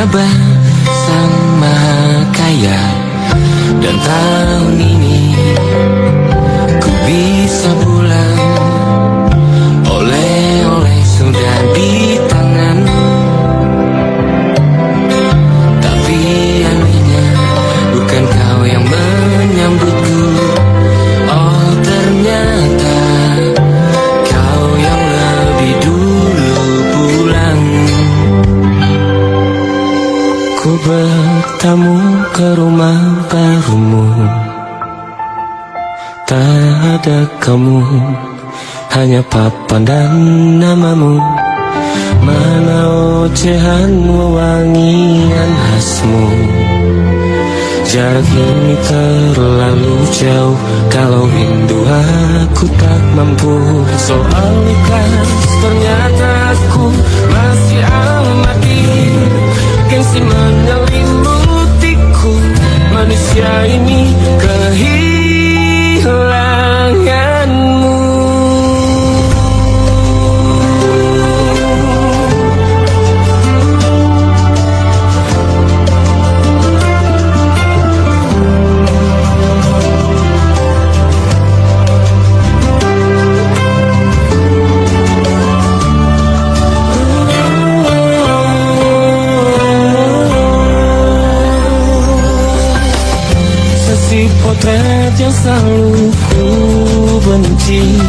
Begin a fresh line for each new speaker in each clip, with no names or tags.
kabar sang maha kaya? Dan tahun ini ku bisa pulang, oleh-oleh sudah di tangan. Tapi anehnya bukan kau yang menyambutku. Oh ternyata kau yang lebih dulu pulang. Ku bertamu ke rumah barumu, tak ada kamu, hanya papan dan namamu. Mana ocehan wewangian khasmu? Jarak ini terlalu jauh, kalau rindu aku tak mampu. Soal ikhlas ternyata aku masih amati, gengsi menyelimutiku. Manusia ini kehilanganmu. Potret yang selalu ku benci,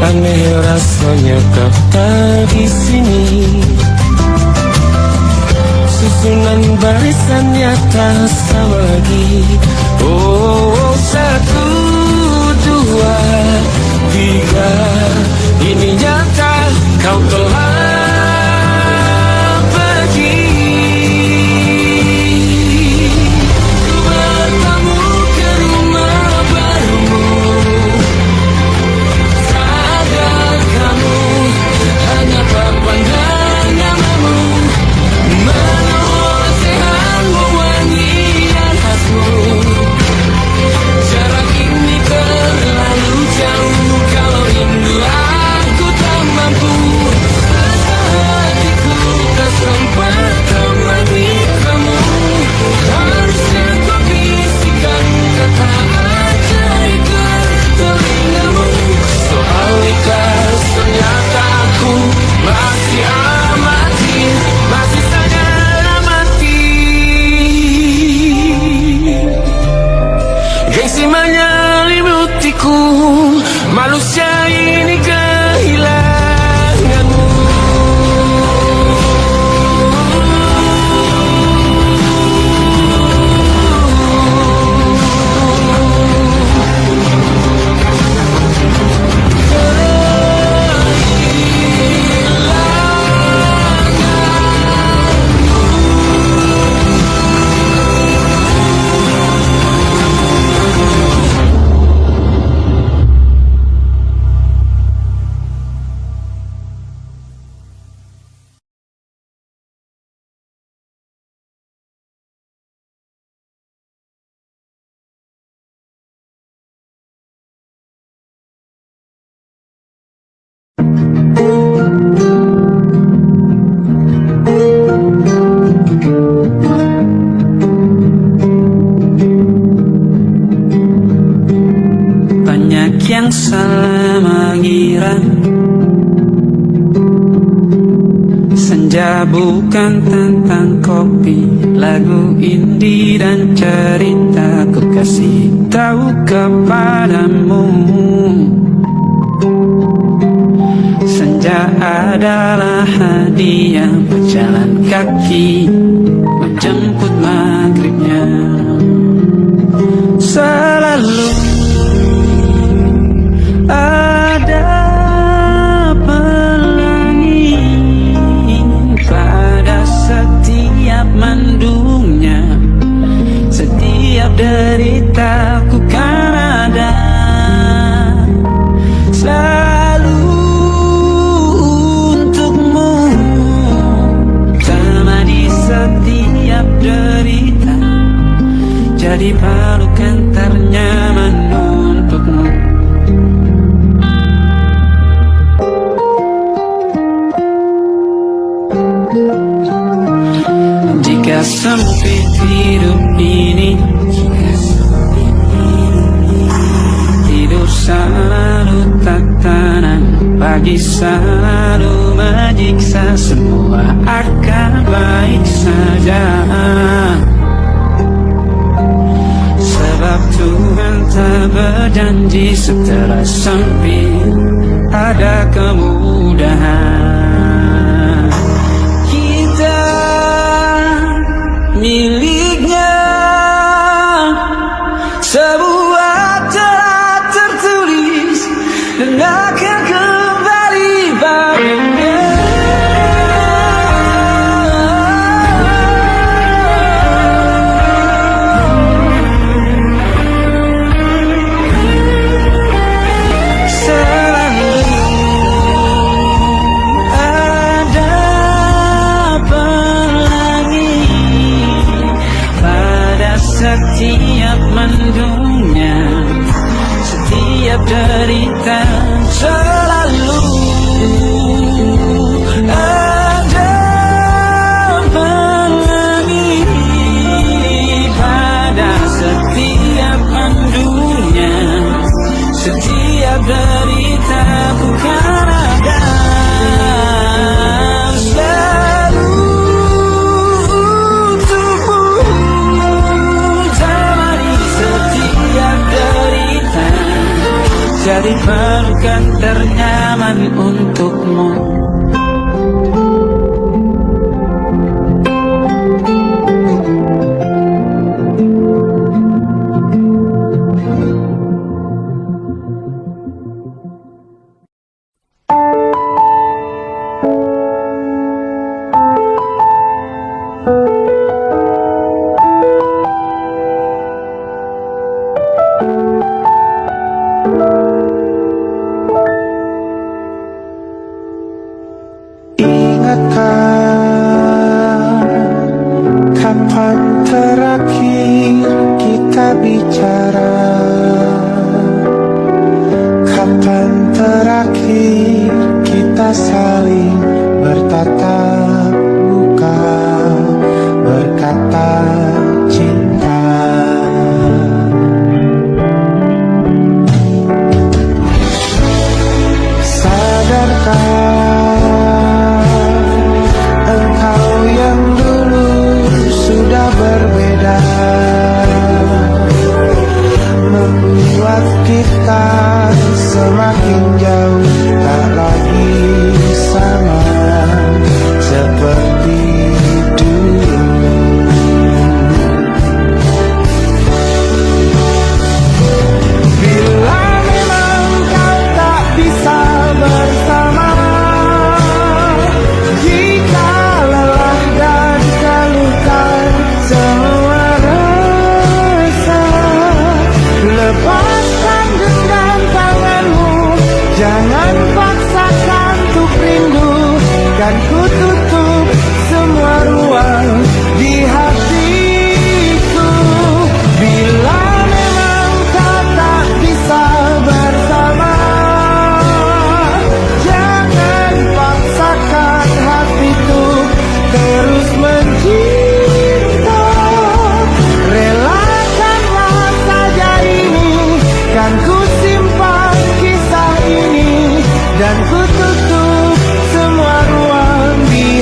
aneh rasanya kau tak di sini. Susunan barisannya tak sama lagi. Oh, 1, 2, 3, ini nyata kau telah pergi. Manusia ini kehilanganmu. Yang salah mengira senja bukan tentang kopi, lagu indie dan cerita ku kasih tahu kepadamu. Senja adalah hadiah berjalan kaki menjemput maghribnya. Selalu ada pelangi pada setiap mendungnya, setiap deritaku kan ada selalu untukmu, temani setiap derita, jadi pelukan ternyaman untukmu. Jika sempit hidup ini, tidur selalu tatanan, pagi selalu menyiksa, semua akan baik saja. Sebab Tuhan tak berjanji setelah sempit ada kemudahan. Kita miliknya, sebuah telah tertulis dan akan kembali padanya. Setiap mendungnya, setiap derita, selalu ada pelangi. Pada setiap mendungnya, setiap derita, bukan ada jadi pelukan ternyaman untukmu.
Kapan terakhir kita bicara? Kapan terakhir kita saling bertatap muka, berkata cinta? Sadarkah berbeda, membuat kita semakin jauh, tak lagi sama seperti dulu. Bila memang kau tak bisa bersama, jika lelah dan keluhkan semua rasa, lepaskan genggam tanganmu, jangan paksakan untuk rindu, kan ku tutup semua ruang di hatiku. Bila memang kau tak bisa bersama, jangan paksakan hatiku terus mencinta. Relakanlah saja ini, kan ku simpan kisah ini, dan ku tutup semua ruang di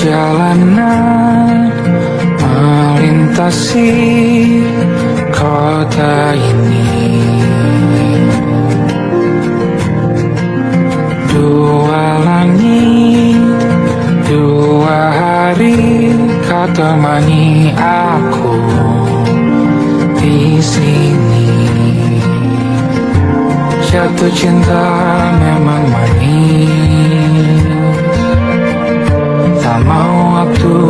Perjalanan melintasi kota ini, dua langit, dua hari kau temani aku di sini. Jatuh cinta memang manis, tak mau waktu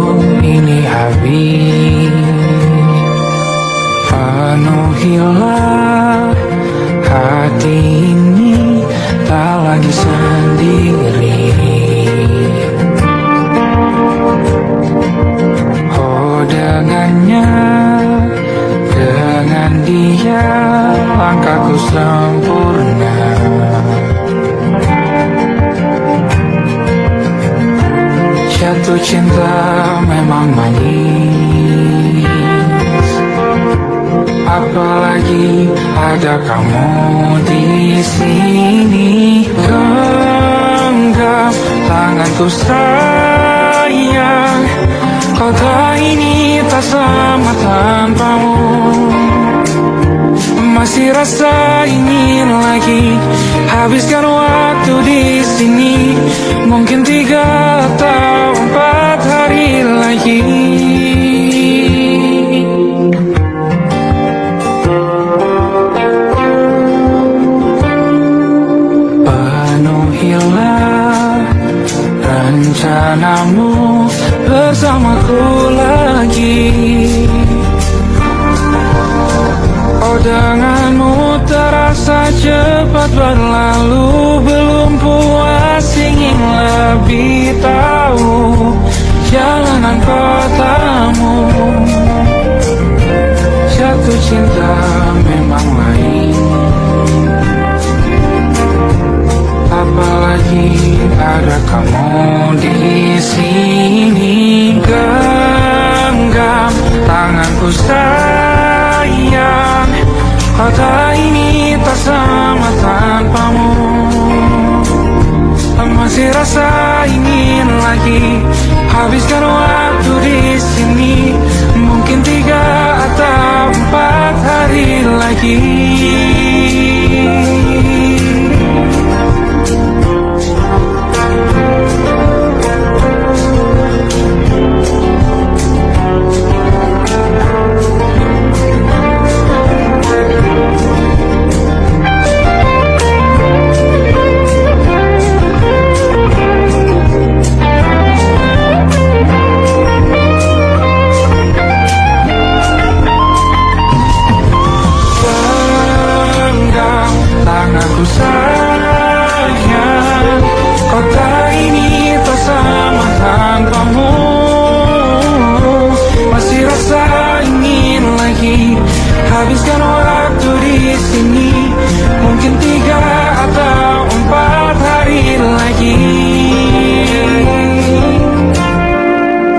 ini habis. Penuhilah hati ini, tak lagi sendiri. Oh dengannya, dengan dia langkahku sempurna. Jatuh cinta memang manis, apalagi ada kamu di sini. Genggam tanganku sayang, kota ini tak sama tanpamu. Masih rasa ingin lagi habiskan waktu di sini. Mungkin 3 atau 4 hari lagi. Penuhilah rencanamu bersamaku lagi. Oh denganmu terasa cepat berlalu, belum puas ingin lebih tahu jalanan kotamu. Jatuh cinta memang lain, apalagi ada kamu di sini. Genggam tanganku sayang, kota ini tak sama tanpamu. Masih rasa ingin lagi habiskan waktu di sini. Mungkin 3 atau 4 hari lagi. Tanganku sayang, kota ini tak sama tanpamu. Masih rasa ingin lagi habiskan waktu di sini. Mungkin 3 atau 4 hari lagi.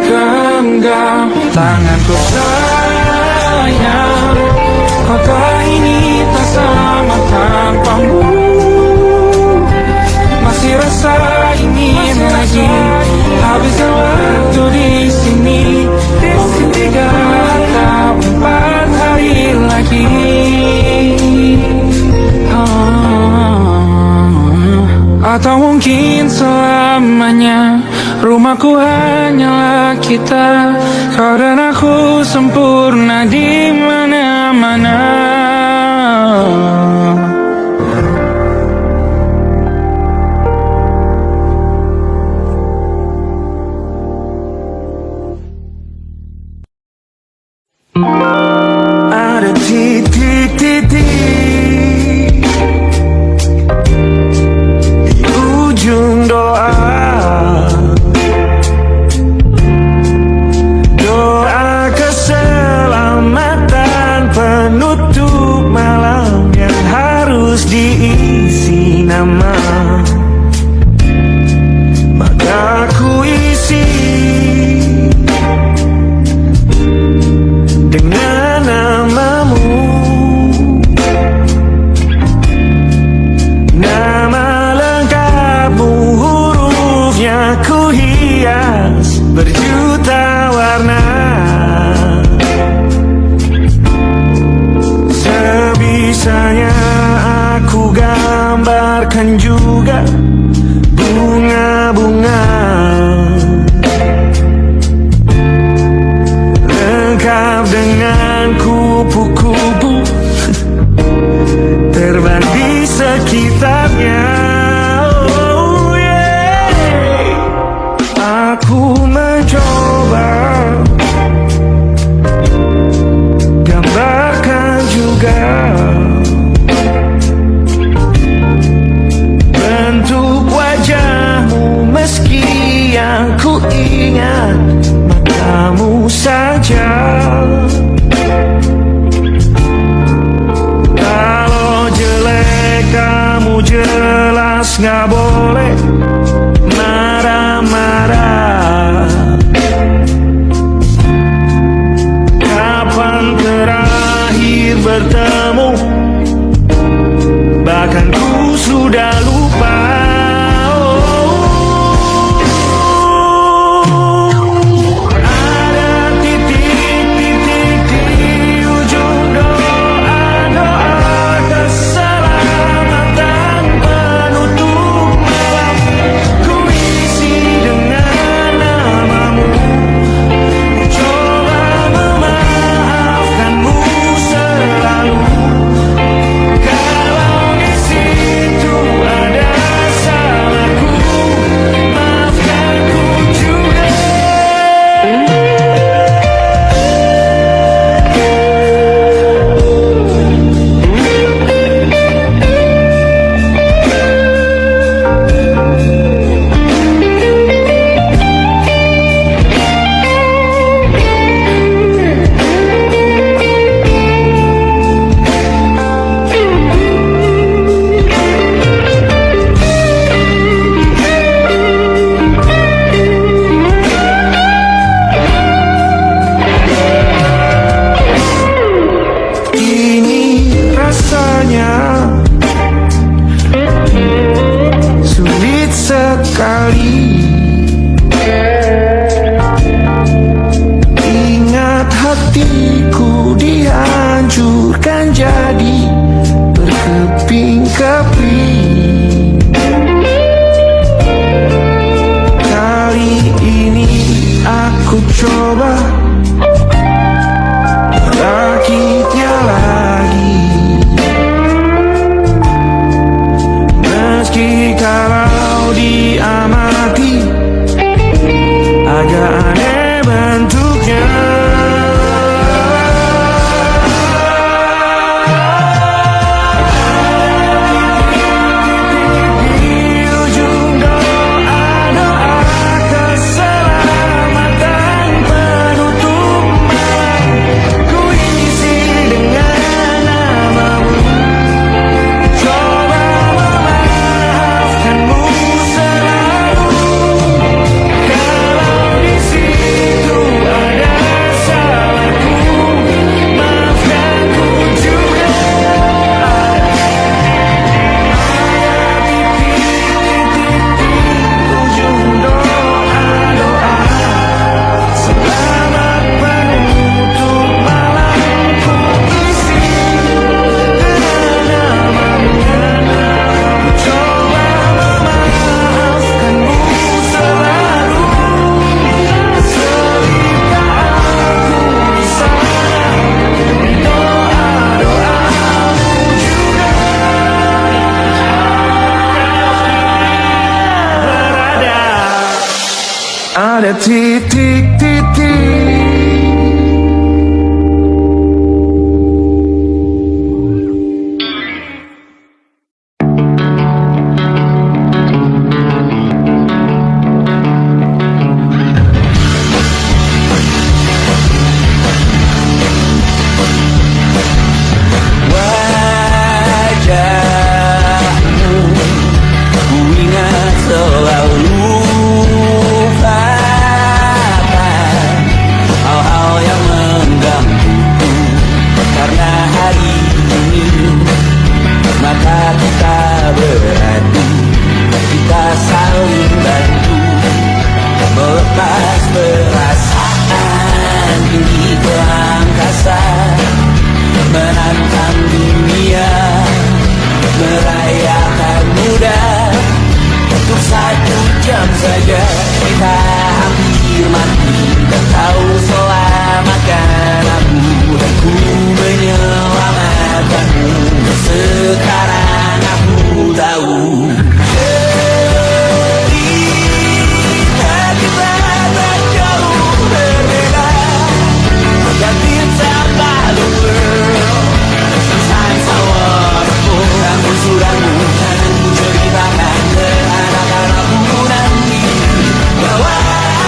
Genggam tanganku sayang, kota ini tak sama tanpamu. Masih rasa ingin lagi habiskan waktu di sini. Mungkin 3 atau 4 hari lagi. Atau mungkin selamanya. Rumahku hanyalah kita, kau dan aku sempurna di mana-mana.
Ada titik-titik di ujung doa. Doa keselamatan penutup malam yang harus diisi nama. Maka ku isi dengan namamu. Nama lengkapmu, hurufnya ku hias juga bunga-bunga lengkap dengan kupu-kupu terbang di sekitarnya. Oh yeah. Aku mencoba gambarkan juga bentuk wajahmu, meski yang ku ingat matamu saja. Kalau jelek kamu jelas gak boleh marah-marah. Kapan terakhir bertemu, bahkan ku sudah lupa. Sulit sekali ingat hatiku dihancurkan jadi berkeping-keping. Kali ini aku coba rakitnya lagi. Meski kalau diamati agak aneh bentuknya. Di ujung doa-doa keselamatan penutup malam, ku isi dengan namamu. Coba memaafkanmu selalu. Kalau di situ ada salahku, maafkan ku juga. Ada titik-titik di ujung doa-doa. Selamat penutup malam, ku isi dengan namamu. Coba memaafkanmu selalu. Selika aku di sana, di doa-doamu juga berada. Ada titik-titik. Wajahmu ku ingat selalu, Papa.
hampir mati, dan kau selamatkan aku, dan ku menyelamatkanmu. Sekarang aku tahu cerita kita tak jauh berbeda. Forget the about the world. Sometimes I wanna pull sudah-mu jangan ku ceritakan ke anak-anakku nanti bahwa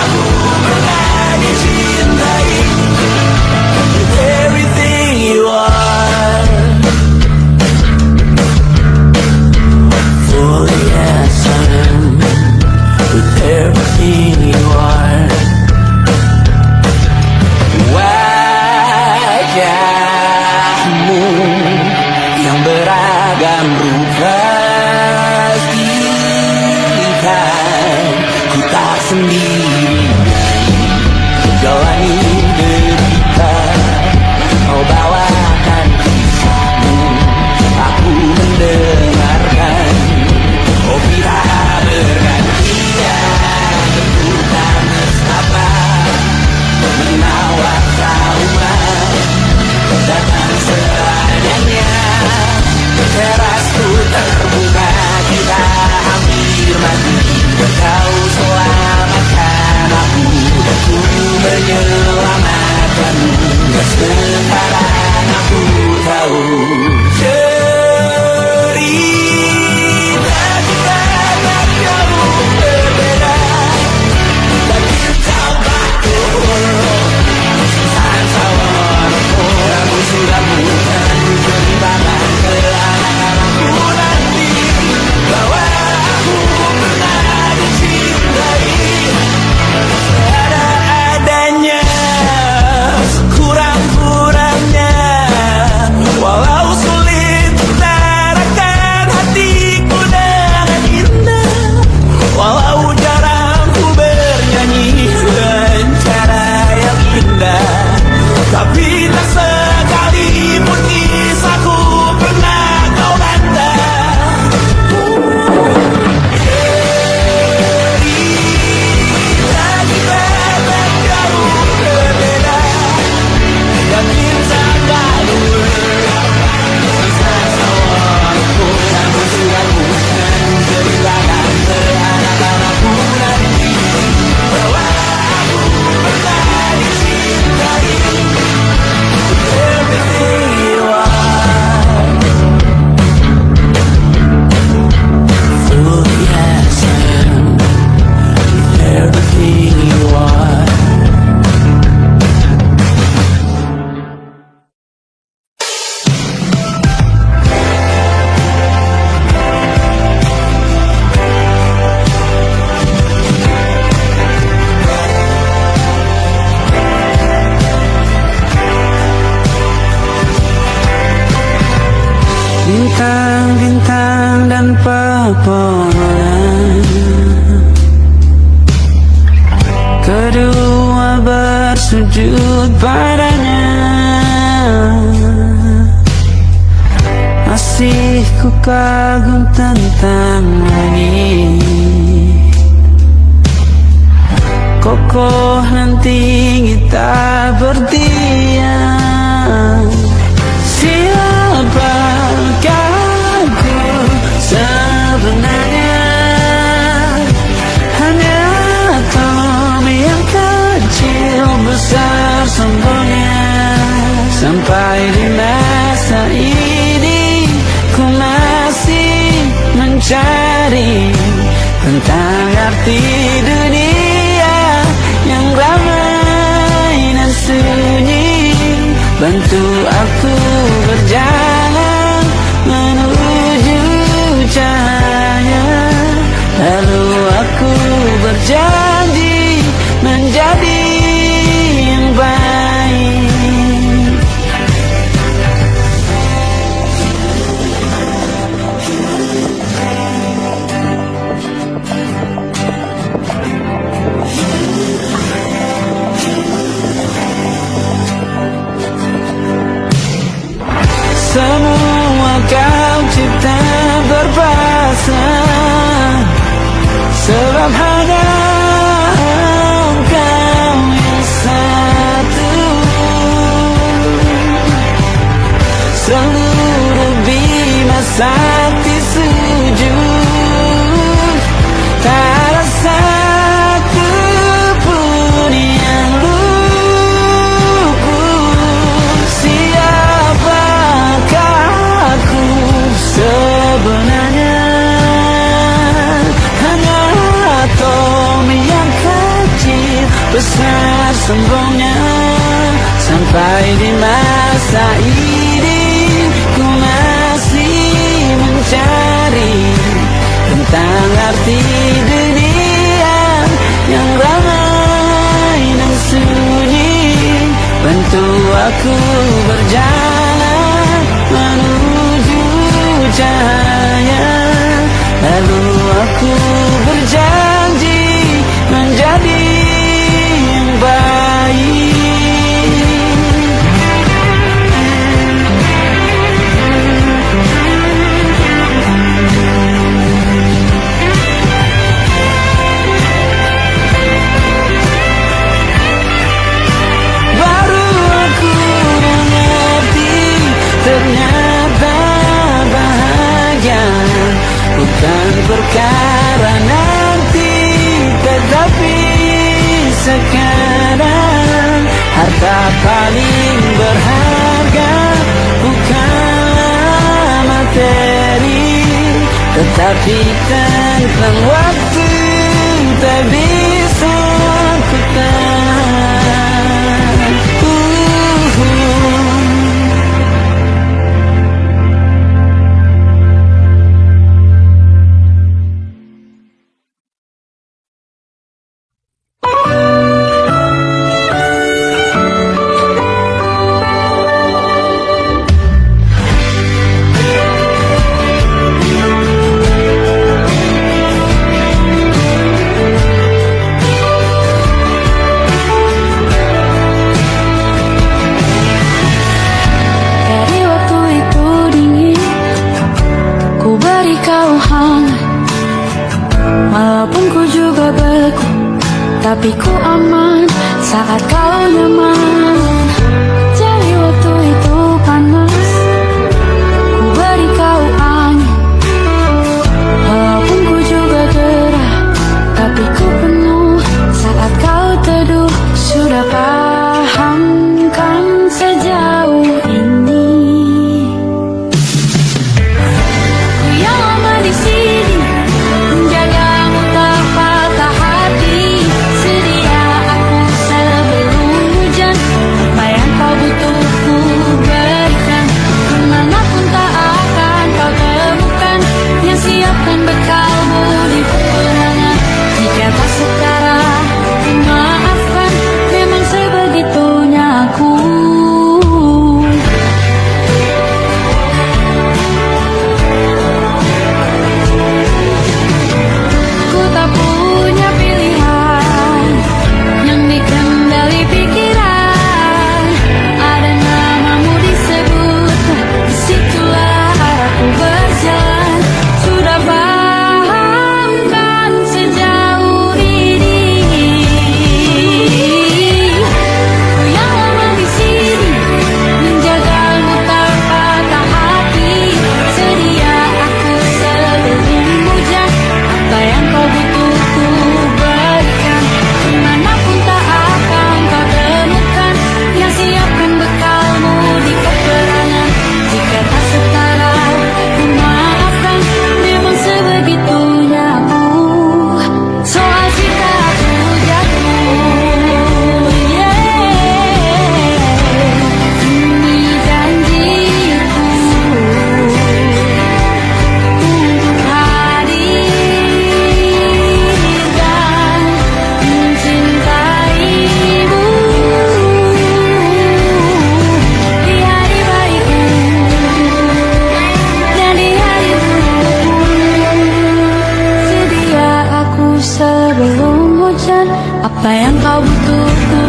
aku pernah dicintai with everything you are. For yes I am with everything you are. Wajahmu yang beragam rupa pastikan ku tak sendiri jalani derita. Kau bawakan kisahmu, aku mendengarkan. Oh kita bergantian tentukan nestapa menawar trauma datang seadanya. Terasku terbuka, kita hampir mati, kau selamatkan aku, dan ku menyelamatkanmu. Sekarang aku tahu cerita kita tak jauh berbeda. But you talk about the world. Sometimes I wanna pull aku sudah bukan ceritakan ke anak-anakku nanti bahwa aku pernah dicintai seadanya, kurang-kurangnya. Walau sulit utarakan hatiku dengan indah, walau jarang ku bernyanyi dengan cara yang indah, tapi tak sekalipun kisahku pernah kau bantah. Cerita kita tak jauh berbeda, dan kita tak luar. Aku sudah bukan ceritakan ke anak-anakku nanti bahwa aku pernah dicintai. Everything you are, fully as I am, everything you are. Bintang-bintang dan pepohonan, kedua bersujud padanya. Masih ku kagum tentang langit, kokoh dan tinggi tak berdiam. Siapakah ku sebenarnya? Hanya atom yang kecil besar sombongnya. Sampai di masa ini ku masih mencari tentang arti dunia yang ramai dan sunyi. Bantu aku berjalan menuju cahaya, lalu aku berjanji menjadi yang baik. Semua kau cipta berpasang, sebab hanya engkau sombongnya. Sampai di masa ini ku masih mencari tentang arti dunia yang ramai dan sunyi. Bantu aku berjalan menuju cahaya, lalu aku berjanji menjadi yang baik. Baru aku mengerti, ternyata bahagia bukan perkara nanti, tetapi sekarang. Harta paling berharga bukanlah materi, tetapi tentang waktu tak bisa ku tahan.
Dari waktu itu dingin, ku beri kau hangat. Walaupun ku juga beku, tapi ku aman saat kau nyaman. Dari waktu itu panas, ku beri kau angin. Walaupun ku juga gerah, tapi ku penuh saat kau teduh. Sudah paham kan sejauh ini? Ku yang lama di sini, menjagamu tak patah hati. Sedia aku sebelum hujan, apa yang kau butuh ku berikan. Kemanapun tak akan kau temukan yang siapkan bekalmu di peperangan. Jika tak setara, maafkan, memang sebegitunya aku. Ku tak punya pilihan yang dikendali pikiran. Ada namamu disebut, disitulah arahku berjalan. Sudah paham kan sejauh ini? Ku yang lama di sini, menjagamu tak patah hati. Sedia aku sebelum hujan, apa yang kau butuh ku berikan. Kemanapun tak akan kau temukan yang siapkan bekalmu di peperangan. Jika tak setara, ku maafkan, memang sebegitunya aku. Soal cinta aku jatuh, ini janjiku untuk hadir dan mencintaimu di hari baikku dan di hari burukku. Sedia aku sebelum hujan, apa yang kau butuh ku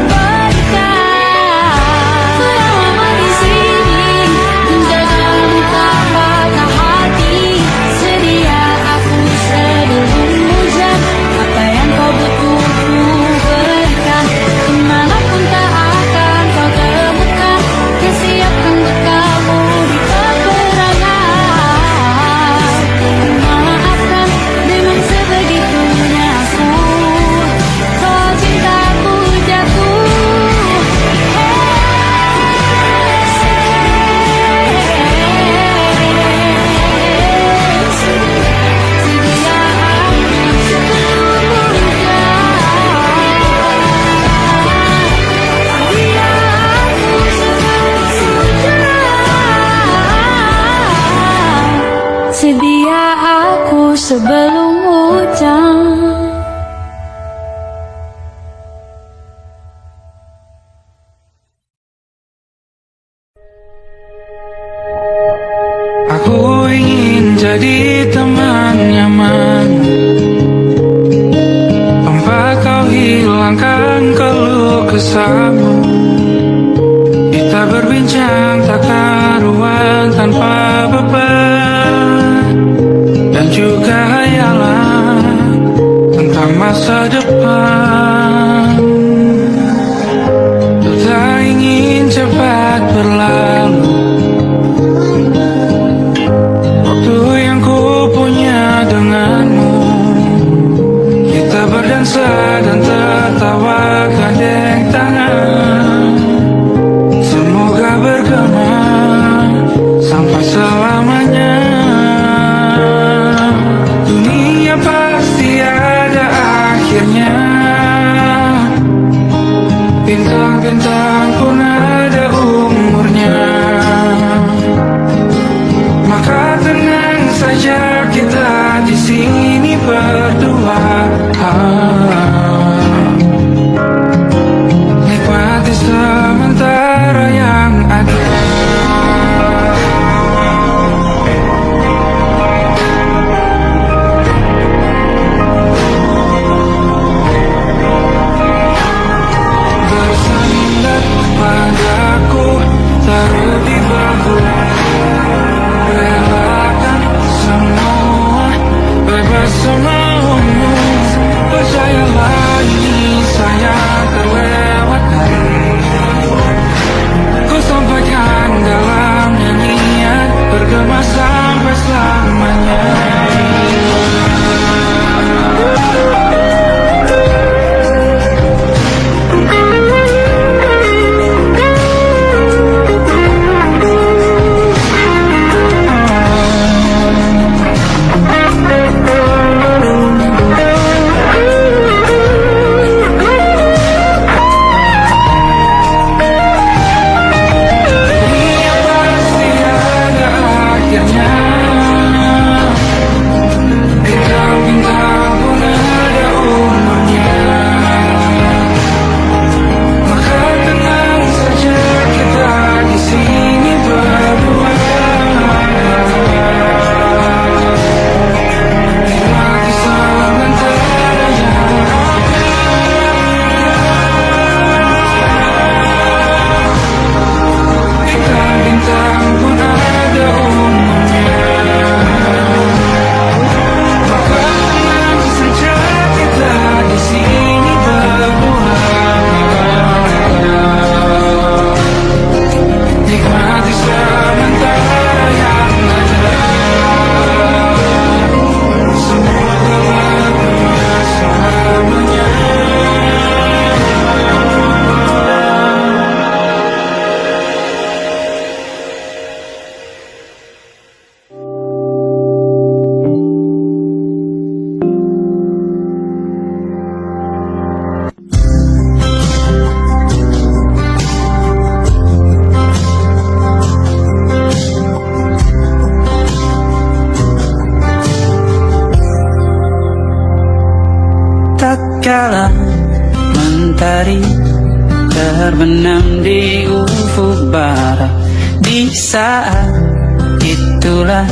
berikan. Ku yang lama di sini, menjagamu tak patah hati. Sedia aku sebelum hujan, apa yang kau butuh ku berikan. Kemanapun tak akan kau temukan yang siapkan bekalmu di peperangan. Maafkan, memang sebegitunya aku. Soal cintaku hujan.
Aku ingin jadi teman nyaman, tempat kau hilangkan keluh kesahmu. Kita berbincang tak karuan tanpa beban, dan juga hayalan tentang masa depan. Ku tak ingin cepat berlalu waktu yang ku punya denganmu. Kita berdansa dan tertawa gandeng tangan, semoga bergema sampai selamanya. Dunia pasti ada akhirnya, bintang-bintang pun ada umurnya. Maka tenang saja kita di sini berdua, nikmati sementara yang ada. Bersandar padaku, taruh di bahu, relakan semua, bebas semaumu. Percayalah ini saya terlewatkan, ku sampaikan dalam nyanyian, bergema sampai selamanya. Dunia pasti ada akhirnya, bintang-bintang pun ada umurnya. Maka tenang saja kita di sini berdua, nikmati sementara yang ada. Bintang-bintang pun ada umurnya. Maka tenang saja kita di sini berdua, nikmati sementara yang ada. Semoga bergema selamanya.
Tak kala mentari terbenam di ufuk barat, di saat itulah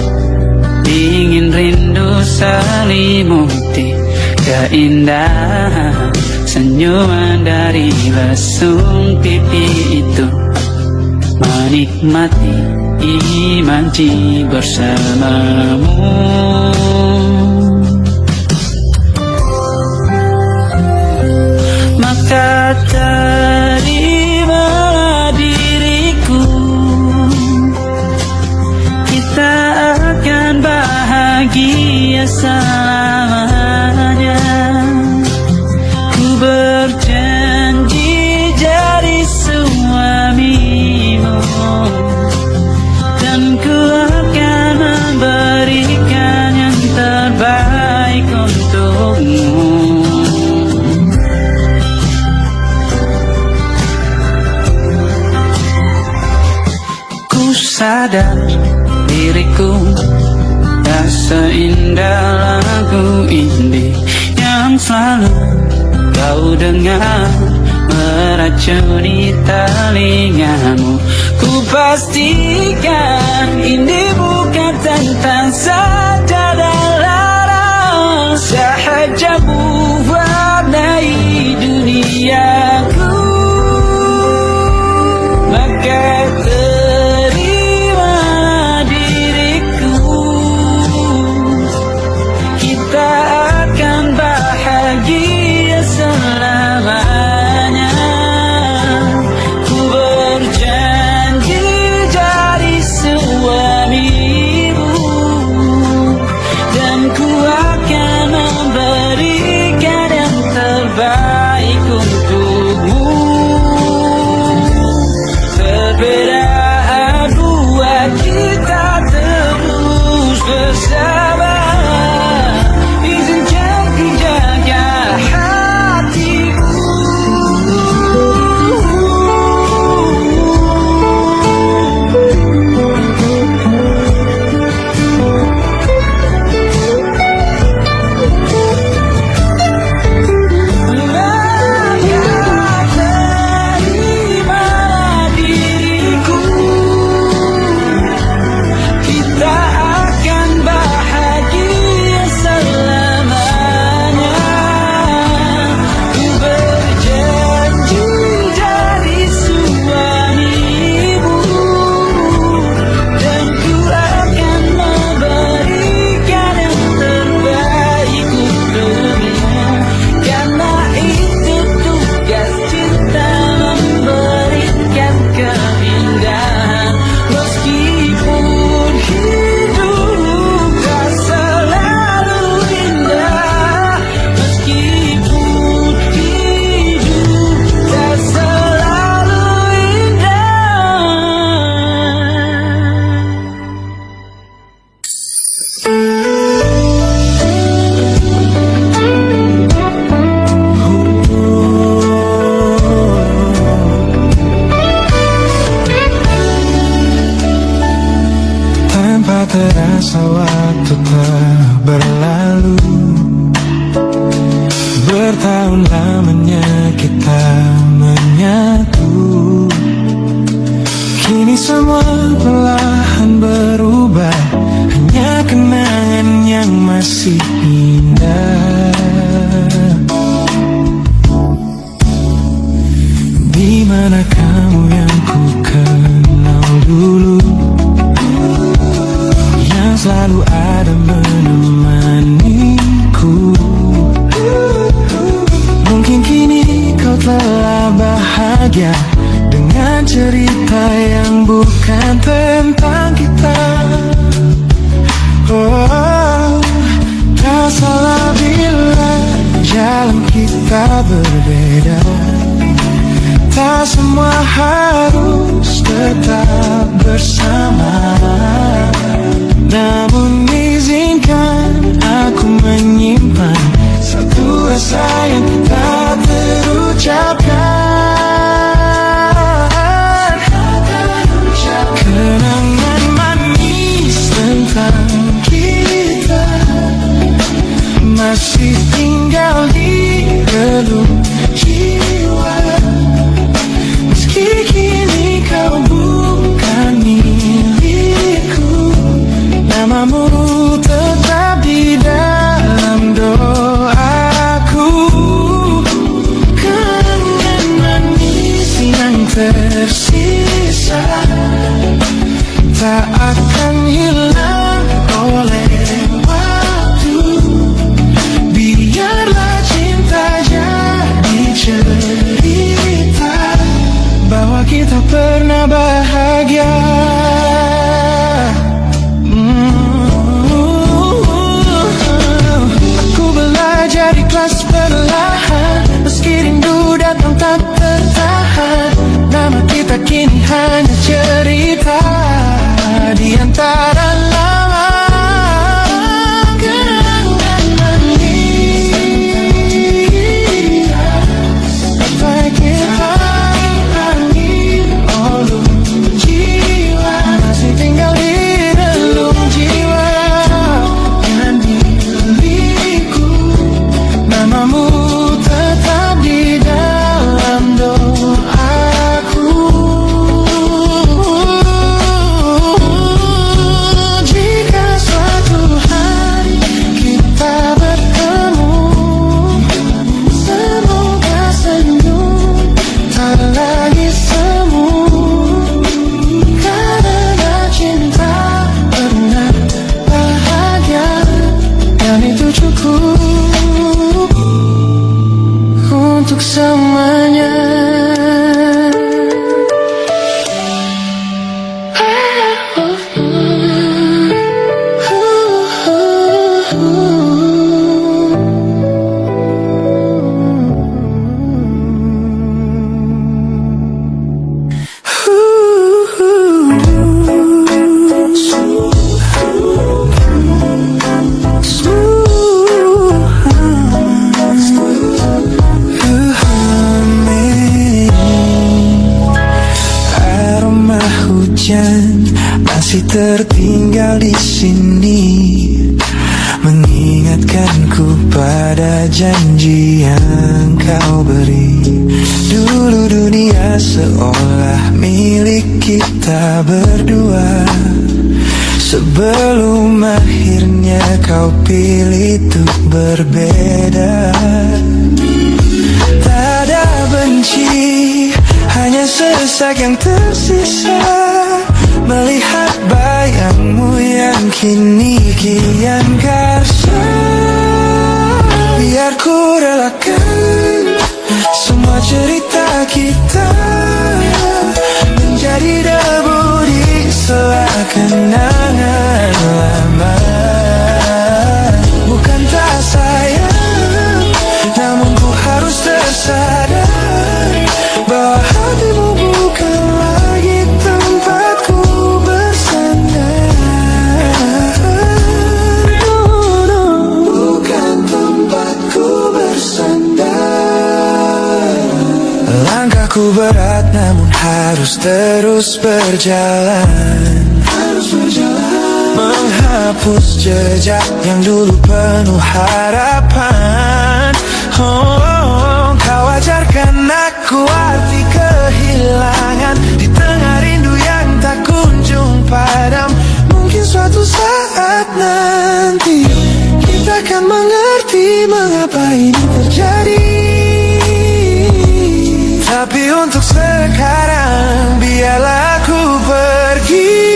dingin rindu selimuti keindahan senyuman dari lesung pipi itu. Menikmati imanji bersamamu, maka terimalah diriku. Kita akan bahagia selamanya. Ku berjanji jadi suamimu, dan ku akan memberikan yang terbaik untukmu. Ku sadar diriku Terasa indah lagu ini yang selalu kau dengar meracuni telingamu. Ku pastikan ini bukan tentang saja dan larang, sahaja mewarnai duniaku. Maka terima diriku, kita akan bahagia selamanya. Ku berjanji jadi suamimu, dan ku akan memberikan yang terbaik untukmu. Perbedaan buat kita terus bersama. Izinkan ku jaga hatimu. Terimalah diriku, kita akan bahagia selamanya. Ku berjanji jadi suamimu, dan ku akan memberikan yang terbaik untukmu. Karena itu tugas cinta, memberikan keindahan. Meskipun hidup tak selalu indah, meskipun hidup tak selalu indah.
Tanpa terasa waktu telah berlalu, bertahun lamanya kita menyatu. Kini semua perlahan berubah, hanya kenangan yang masih indah. Di mana kamu yang ku kenal dulu, yang selalu ada menemaniku. Mungkin kini kau telah bahagia dengan cerita yang bukan tentang kita. Oh, tak salah bila jalan kita berbeda. Tak semua harus tetap bersama, namun izinkan aku menyimpan satu rasa yang tak terucapkan. Kenangan manis tentang kita masih tinggal di relung jiwa. Meski kini kau bukan milikku, namamu tetap di dalam doaku. Kenangan manis yang tersisa tak akan hilang oleh waktu. Biarlah cinta jadi cerita bahwa kita pernah bahagia. Aku belajar ikhlas perlahan, meski rindu datang tak tertahan. Nama kita kini hanya cerita di antara lama. Kenangan manis sampai kita angin olung jiwa, masih tinggal di relung jiwa. tempatku untuk selamanya.
Masih tertinggal di sini, mengingatkanku pada janji yang kau beri. Dulu dunia seolah milik kita berdua, sebelum akhirnya kau pilih untuk berbeda. Tak ada benci, hanya sesak yang tersisa, melihat bayangmu yang kini kian kasar. Biar ku relakan semua cerita kita menjadi debu di sela kenangan lama. Bukan tak sayang, namun ku harus tersadar bahwa hatimu bukan lagi tempatku bersandar. Bukan tempatku bersandar. Langkahku berat namun harus terus berjalan, menghapus jejak yang dulu penuh harapan. Kau ajarkan aku arti kehilangan di tengah rindu yang tak kunjung padam. Mungkin suatu saat nanti kita akan mengerti mengapa ini terjadi. Tapi untuk sekarang biarlah aku pergi.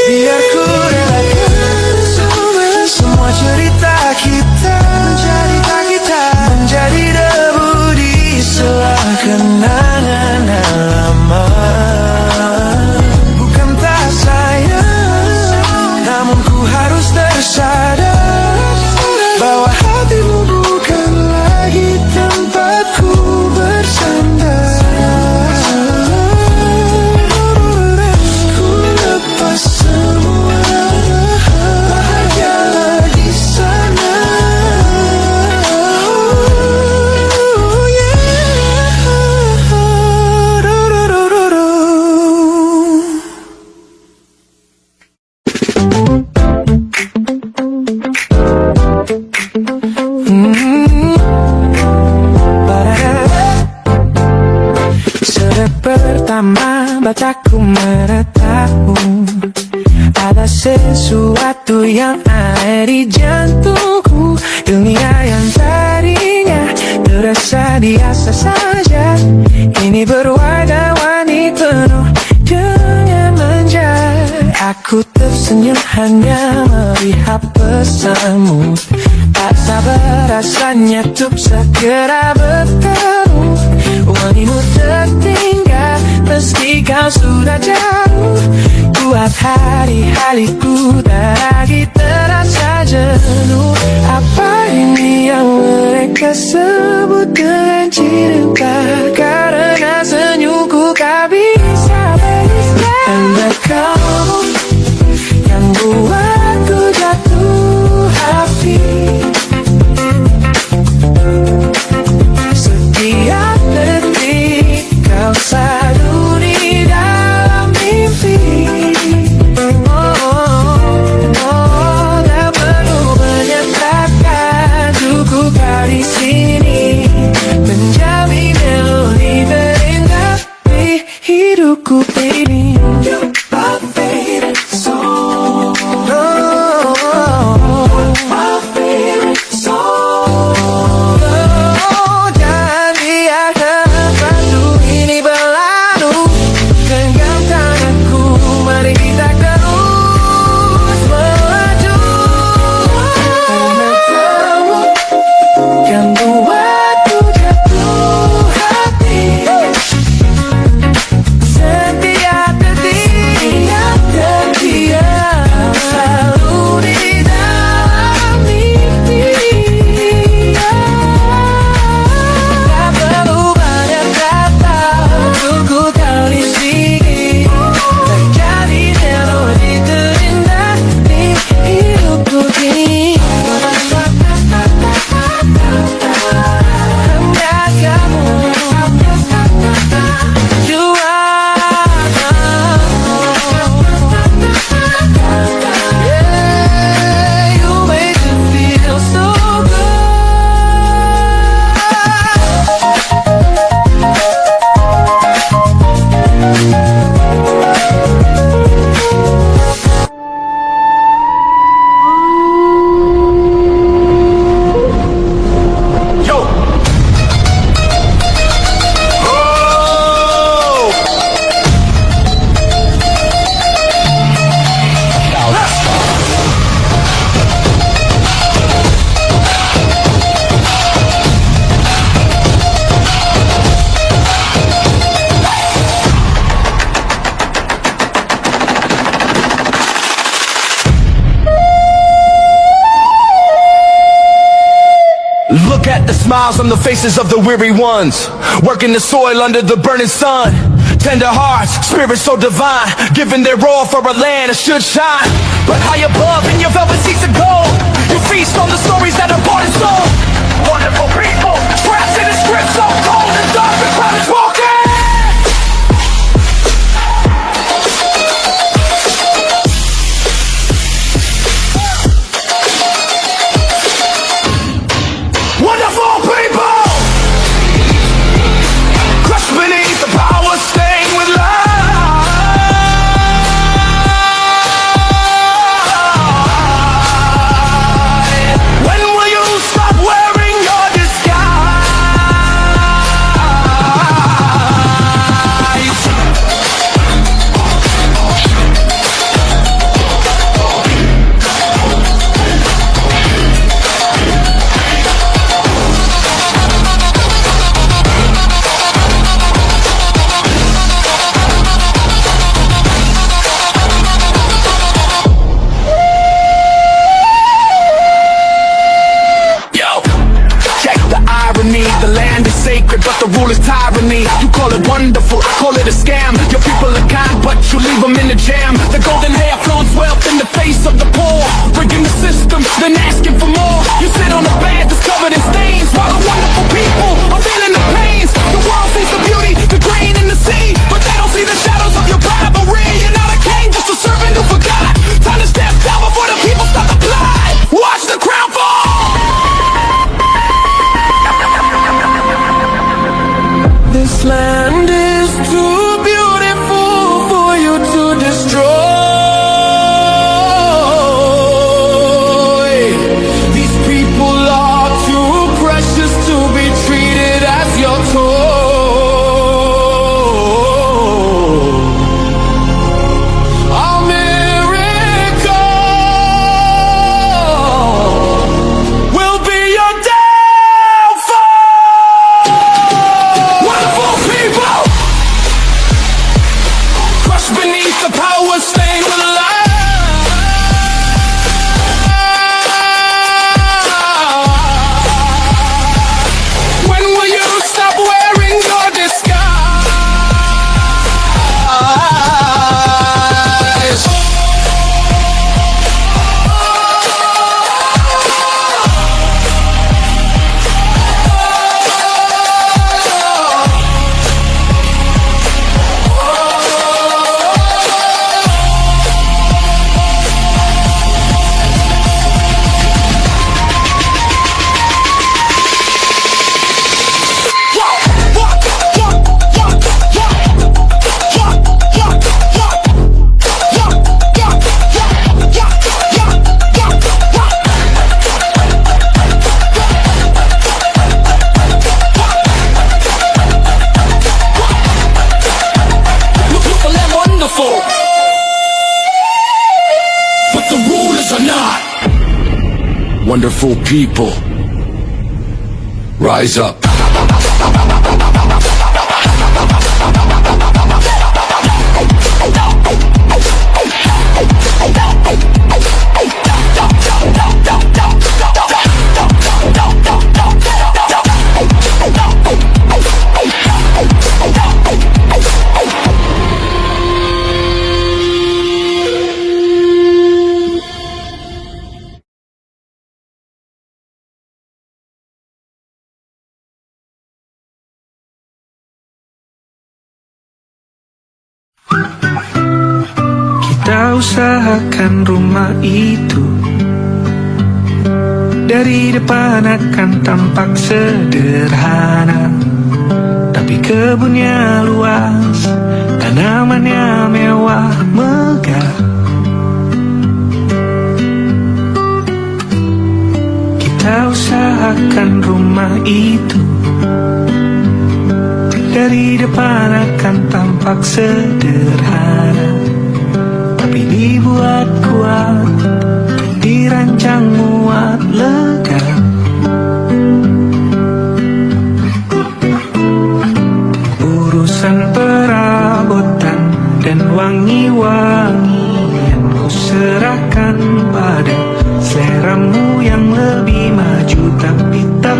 Biar ku relakan semua cerita kita menjadi debu di sela kenangan lama. Bukan tak sayang, namun ku harus tersadar bahwa hatimu bukan lagi tempatku bersandar. Ku lepas semua, bahagialah di sana. Oh yeah. Sejak pertama bacaku meratamu, ada sesuatu yang ada di jantungku. Dunia yang tadinya terasa biasa saja, ini berwarna-warni penuh dengan manja. Aku tersenyum hanya melihat pesanmu, tak sabar rasanya untuk segera bertemu. Wangimu tertinggal meski kau sudah jauh, buat hari-hariku tak lagi terasa jenuh. Apa ini yang mereka sebut dengan cinta? Karena senyumku tak bisa beristirahat. Dan kau yang buatku jatuh hati. Setiap detik kau selalu di dalam mimpi. Tak perlu menyatakan Look at the smiles on the faces of the weary ones, working the soil under the burning sun. Tender hearts, spirits so divine, giving their all for a land that should shine. But high above in your velvet seats of gold, you feast on the stories that are bought and sold. Wonderful people, trapped in a script so cold and dark and crowded smoking. Wonderful people, crushed beneath the power stained with light. When will you stop wearing your disguise? The land is sacred, but the rule is tyranny. You call it wonderful, call it a scam. Your people are kind, but you leave them in the jam. The golden hair flaunts wealth in the face of the poor, breaking the system, then asking for more. You sit on a bed that's covered in stains, while the wonderful people are feeling the pains. The world sees the beauty, the grain in the sea, but they don't see the shadows of your rivalry. You're not a king, just a servant who forgot. Time to step down before the people start to fly. Watch the crown fall. This land is too beautiful for you to destroy. These people are too precious to be treated as your toy. A miracle will be your downfall. Wonderful people, crushed beneath the power stained with light. When will you stop wearing your disguise? But the rulers are not. Wonderful people, rise up.
Kita usahakan rumah itu dari depan akan tampak sederhana, tapi kebunnya luas, tanamannya mewah megah. Kita usahakan rumah itu dari depan akan tampak sederhana, tapi dibuat kuat, dirancang muat lega. Urusan perabotan dan wangi-wangian ku serahkan pada seleramu yang lebih maju, tapi tak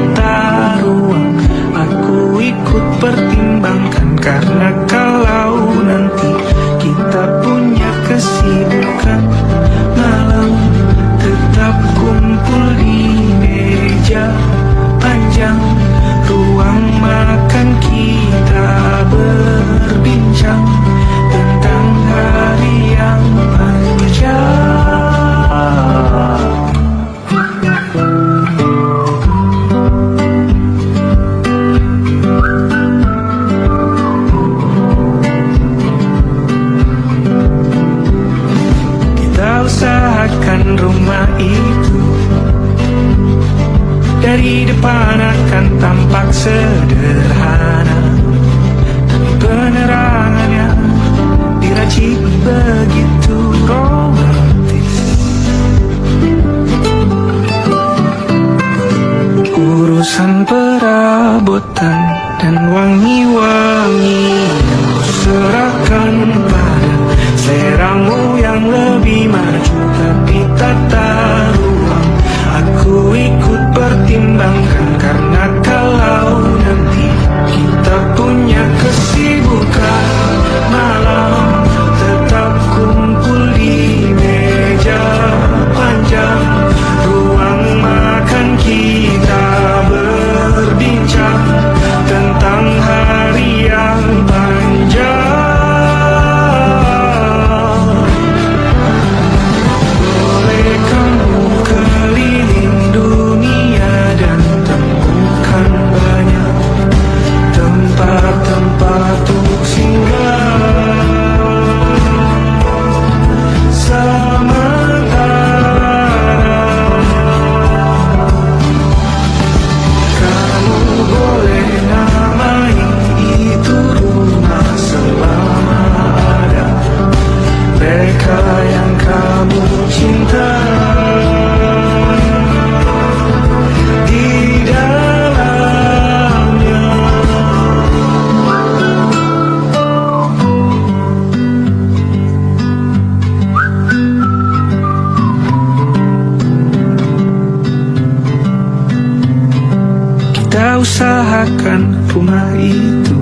Dari depan akan tampak sederhana, tapi penerangannya diracik begitu romantis. Urusan perabotan dan wangi-wangi yang kau serahkan pada seleramu yang lebih maju, tapi tata ruang aku ikut pertimbangkan. Karena kalau nanti kita punya kesibukan malam, tetap kumpul di meja panjang ruang makan, kita berbincang tentang hari yang panjang. Boleh kamu keliling dunia dan temukan banyak tempat-tempat untuk singgah. Kamu boleh namai itu rumah selama ada mereka yang kamu cinta di dalamnya. Kita usahakan rumah itu